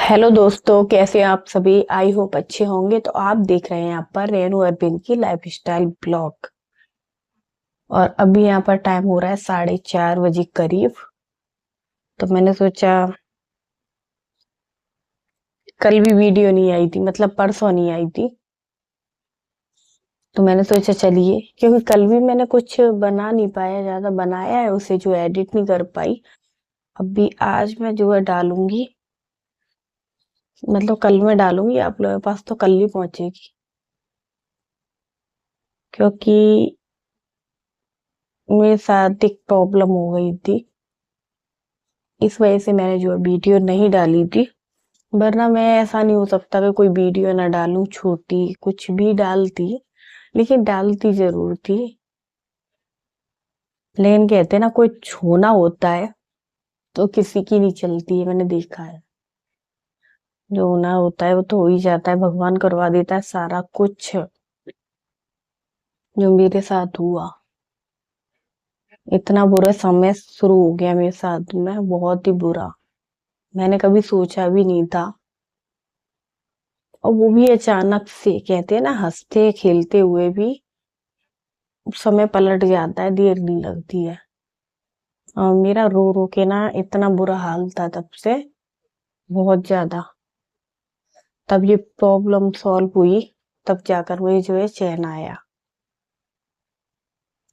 Hello दोस्तों, कैसे हैं आप सभी। आई होप अच्छे होंगे। तो आप देख रहे हैं यहाँ पर रेनू अरविंद की लाइफस्टाइल ब्लॉग। और अभी यहाँ पर टाइम हो रहा है 4:30 बजे करीब। तो मैंने सोचा, कल भी वीडियो नहीं आई थी, मतलब परसों नहीं आई थी। तो मैंने सोचा चलिए, क्योंकि कल भी मैंने कुछ बना नहीं पाया, ज्यादा बनाया है उसे जो एडिट नहीं कर पाई। अभी आज मैं जो है डालूंगी, मतलब कल मैं डालूंगी, आप लोगों के पास तो कल ही पहुंचेगी। क्योंकि मेरे साथ एक प्रॉब्लम हो गई थी, इस वजह से मैंने जो है वीडियो नहीं डाली थी। वरना मैं, ऐसा नहीं हो सकता कि कोई वीडियो ना डालूं, छोटी कुछ भी डालती, लेकिन डालती जरूर थी। लेकिन कहते हैं ना, कोई छूना होता है तो किसी की नहीं चलती है, मैंने देखा है। जो होना होता है वो तो हो ही जाता है, भगवान करवा देता है सारा कुछ। जो मेरे साथ हुआ, इतना बुरा समय शुरू हो गया मेरे साथ में, बहुत ही बुरा। मैंने कभी सोचा भी नहीं था, और वो भी अचानक से। कहते हैं ना, हंसते खेलते हुए भी समय पलट जाता है, देर नहीं लगती है। मेरा रो रो के ना इतना बुरा हाल था तब से, बहुत ज्यादा। तब ये प्रॉब्लम सॉल्व हुई, तब जाकर मुझे जो है चैन आया।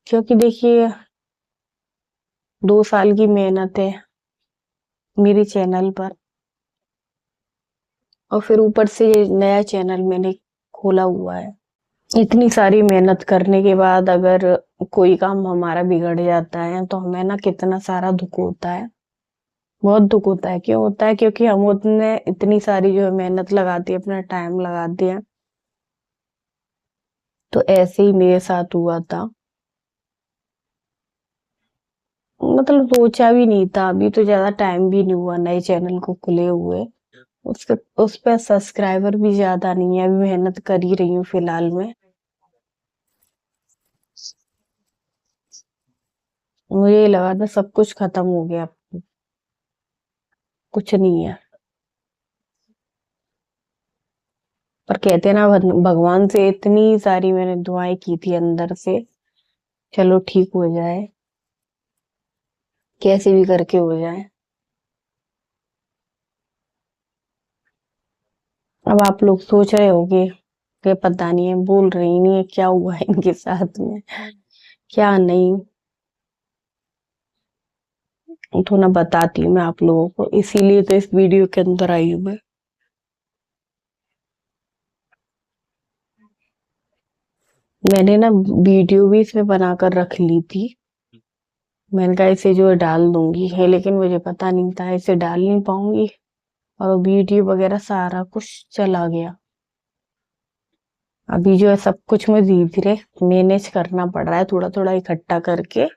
क्योंकि देखिए, 2 साल की मेहनत है मेरे चैनल पर, और फिर ऊपर से ये नया चैनल मैंने खोला हुआ है। इतनी सारी मेहनत करने के बाद अगर कोई काम हमारा बिगड़ जाता है तो हमें ना कितना सारा दुख होता है। बहुत दुख होता है। क्यों होता है? क्योंकि हम उतने इतनी सारी जो है मेहनत लगाती है, अपना टाइम लगाते हैं। तो ऐसे ही मेरे साथ हुआ था। मतलब सोचा भी नहीं था, अभी तो ज्यादा टाइम भी नहीं हुआ नए चैनल को खुले हुए। उसके उस पर सब्सक्राइबर भी ज्यादा नहीं है, अभी मेहनत कर ही रही हूँ फिलहाल में। मुझे लगा था सब कुछ खत्म हो गया, कुछ नहीं है। पर कहते हैं ना, भगवान से इतनी सारी मैंने दुआएं की थी अंदर से, चलो ठीक हो जाए, कैसे भी करके हो जाए। अब आप लोग सोच रहे होंगे कि पता नहीं है, बोल रही नहीं है, क्या हुआ है इनके साथ में, क्या नहीं। तो ना बताती हूँ मैं आप लोगों को, इसीलिए तो इस वीडियो के अंदर आई हूँ मैं। मैंने ना वीडियो भी इसमें बनाकर रख ली थी। मैंने कहा इसे जो है डाल दूंगी है, लेकिन मुझे पता नहीं था इसे डाल नहीं पाऊंगी। और वीडियो वगैरह सारा कुछ चला गया। अभी जो है सब कुछ मैं धीरे धीरे मैनेज करना पड़ रहा है, थोड़ा थोड़ा इकट्ठा करके।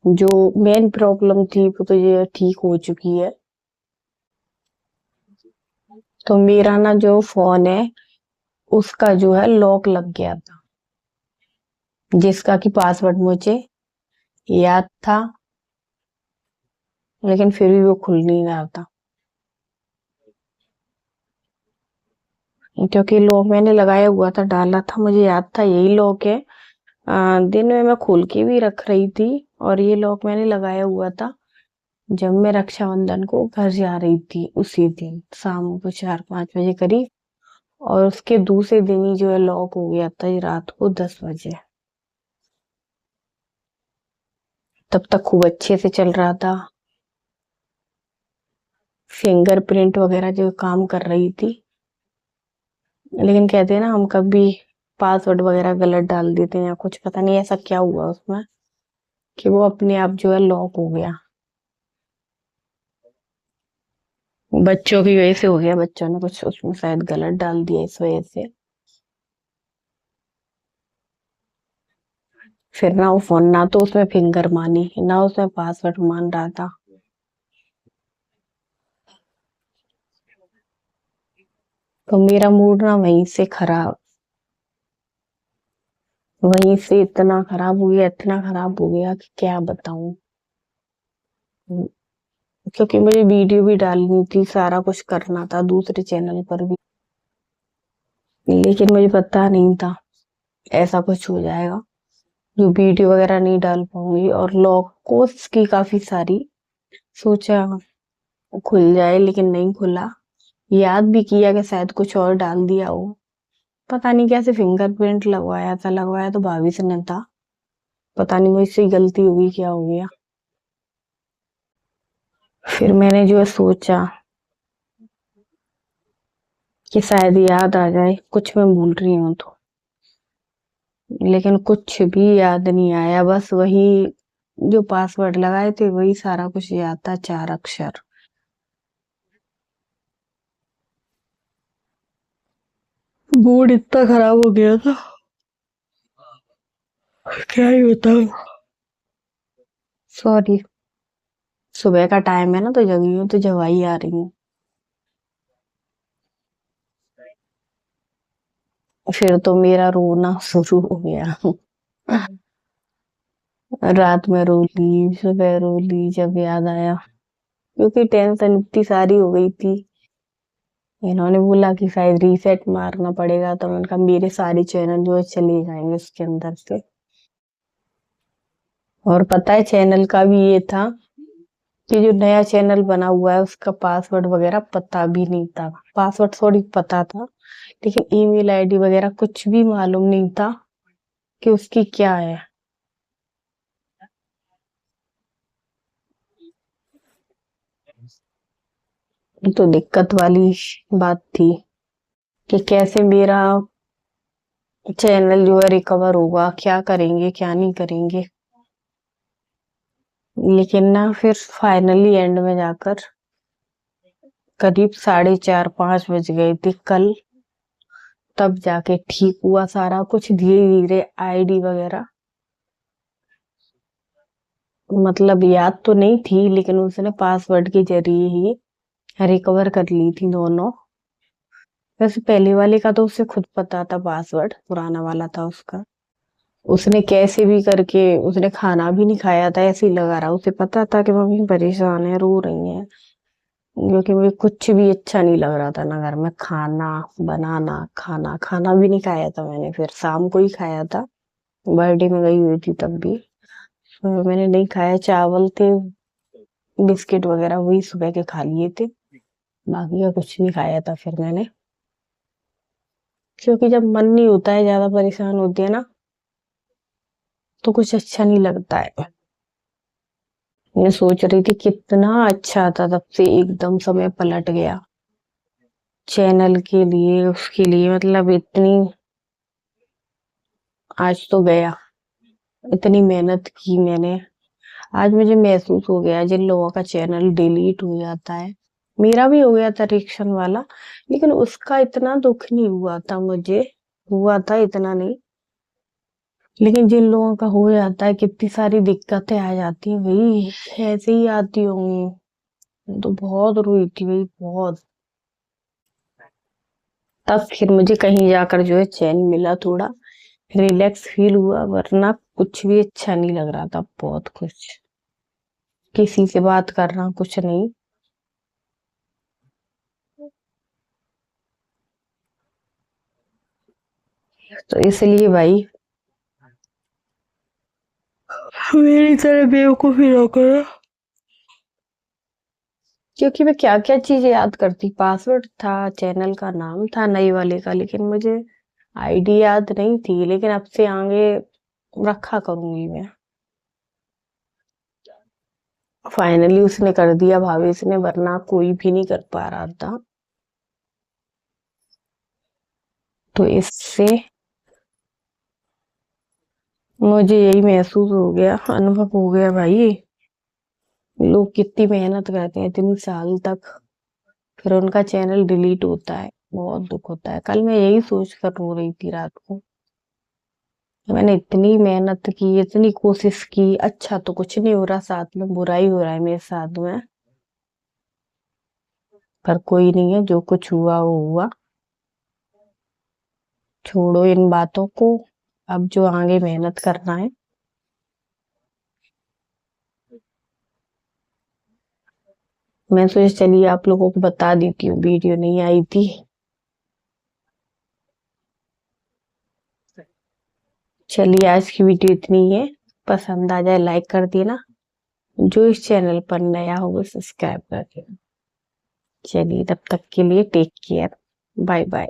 जो मेन प्रॉब्लम थी वो तो ये ठीक हो चुकी है। तो मेरा ना जो फोन है, उसका जो है लॉक लग गया था, जिसका कि पासवर्ड मुझे याद था, लेकिन फिर भी वो खुल नहीं रहा था। क्योंकि लॉक मैंने लगाया हुआ था, डाला था, मुझे याद था यही लॉक है। दिन में मैं खोल के भी रख रही थी, और ये लॉक मैंने लगाया हुआ था जब मैं रक्षाबंधन को घर जा रही थी, उसी दिन शाम को 4-5 बजे करीब। और उसके दूसरे दिन ही जो है लॉक हो गया था, ये रात को 10 बजे। तब तक खूब अच्छे से चल रहा था, फिंगरप्रिंट वगैरह जो काम कर रही थी। लेकिन कहते हैं ना, हम कभी पासवर्ड वगैरह गलत डाल देते हैं या कुछ, पता नहीं ऐसा क्या हुआ उसमें कि वो अपने आप जो है लॉक हो गया। बच्चों की वजह से हो गया, बच्चों ने कुछ उसमें शायद गलत डाल दिया, इस वजह से। फिर ना वो फोन, ना तो उसमें फिंगर मानी, ना उसमें पासवर्ड मान रहा था। तो मेरा मूड ना वहीं से इतना खराब हो गया, इतना खराब हो गया कि क्या बताऊं। क्योंकि मुझे वीडियो भी डालनी थी, सारा कुछ करना था दूसरे चैनल पर भी, लेकिन मुझे पता नहीं था ऐसा कुछ हो जाएगा, जो वीडियो वगैरह नहीं डाल पाऊंगी। और लॉक कोर्स की काफी सारी सोचा खुल जाए, लेकिन नहीं खुला। याद भी किया कि शायद कुछ और डाल दिया हो, पता नहीं कैसे फिंगरप्रिंट लगवाया तो भाभी से ने था, पता नहीं मुझसे गलती हुई, क्या हो गया। फिर मैंने जो है सोचा कि शायद याद आ जाए, कुछ मैं भूल रही हूँ तो, लेकिन कुछ भी याद नहीं आया। बस वही जो पासवर्ड लगाए थे वही सारा कुछ याद था, 4 अक्षर। मूड इतना खराब हो गया था, क्या ही बताऊं। सॉरी, सुबह का टाइम है ना तो जगी हूँ, तो जवाई आ रही हूँ। फिर तो मेरा रोना शुरू हो गया। रात में रो ली, सुबह रो ली जब याद आया, क्योंकि टेंशन इतनी सारी हो गई थी। इन्होंने बोला कि शायद रीसेट मारना पड़ेगा, तो मैंने कहा मेरे सारे चैनल जो है चले जाएंगे उसके अंदर से। और पता है चैनल का भी ये था कि जो नया चैनल बना हुआ है उसका पासवर्ड वगैरह पता भी नहीं था। पासवर्ड थोड़ी पता था, लेकिन ईमेल आईडी वगैरह कुछ भी मालूम नहीं था कि उसकी क्या है। तो दिक्कत वाली बात थी कि कैसे मेरा चैनल जो है रिकवर होगा, क्या करेंगे क्या नहीं करेंगे। लेकिन ना फिर फाइनली एंड में जाकर करीब 4:30-5 बज गए थे कल, तब जाके ठीक हुआ सारा कुछ धीरे धीरे। आईडी वगैरह मतलब याद तो नहीं थी, लेकिन उसने पासवर्ड के जरिए ही रिकवर कर ली थी दोनों। वैसे पहले वाले का तो उसे खुद पता था, पासवर्ड पुराना वाला था उसका। उसने कैसे भी करके, उसने खाना भी नहीं खाया था, ऐसे ही लगा रहा। उसे पता था कि मम्मी परेशान है, रो रही है, क्योंकि मुझे कुछ भी अच्छा नहीं लग रहा था ना घर में। खाना बनाना, खाना खाना भी नहीं खाया था मैंने, फिर शाम को ही खाया था, बर्थडे में गई हुई थी तब भी। तो मैंने नहीं खाया, चावल थे, बिस्किट वगैरह वही सुबह के खा लिए थे, बाकी का कुछ नहीं खाया था फिर मैंने। क्योंकि जब मन नहीं होता है, ज्यादा परेशान होती है ना, तो कुछ अच्छा नहीं लगता है। मैं सोच रही थी कितना अच्छा था, तब से एकदम समय पलट गया चैनल के लिए, उसके लिए, मतलब इतनी, आज तो गया, इतनी मेहनत की मैंने। आज मुझे महसूस हो गया जिन लोगों का चैनल डिलीट हो जाता है, मेरा भी हो गया था रिएक्शन वाला, लेकिन उसका इतना दुख नहीं हुआ था मुझे, हुआ था इतना नहीं। लेकिन जिन लोगों का हो जाता है, कितनी सारी दिक्कतें आ जाती हैं भाई, ऐसे ही आती होंगी। तो बहुत रोई थी भाई, बहुत। तब फिर मुझे कहीं जाकर जो है चैन मिला, थोड़ा रिलैक्स फील हुआ, वरना कुछ भी अच्छा नहीं लग रहा था, बहुत कुछ, किसी से बात करना कुछ नहीं। तो इसलिए भाई मेरी तरह बेवकूफी ना करो। क्योंकि मैं क्या क्या चीजें याद करती, पासवर्ड था, चैनल का नाम था नई वाले का, लेकिन मुझे आईडी याद नहीं थी। लेकिन अब से आगे रखा करूंगी मैं। फाइनली उसने कर दिया, भावेश ने, वरना कोई भी नहीं कर पा रहा था। तो इससे मुझे यही महसूस हो गया, अनुभव हो गया भाई, लोग कितनी मेहनत करते हैं इतनी साल तक, फिर उनका चैनल डिलीट होता है, बहुत दुख होता है। कल मैं यही सोच कर रो रही थी रात को, मैंने इतनी मेहनत की, इतनी कोशिश की, अच्छा तो कुछ नहीं हो रहा, साथ में बुरा ही हो रहा है मेरे साथ में। पर कोई नहीं है, जो कुछ हुआ वो हुआ, छोड़ो इन बातों को, अब जो आगे मेहनत करना है। मैं सोचा चलिए आप लोगों को बता देती हूँ, वीडियो नहीं आई थी। चलिए आज की वीडियो इतनी ही है, पसंद आ जाए लाइक कर देना, जो इस चैनल पर नया होगा सब्सक्राइब कर देना। चलिए तब तक के लिए टेक केयर, बाय बाय।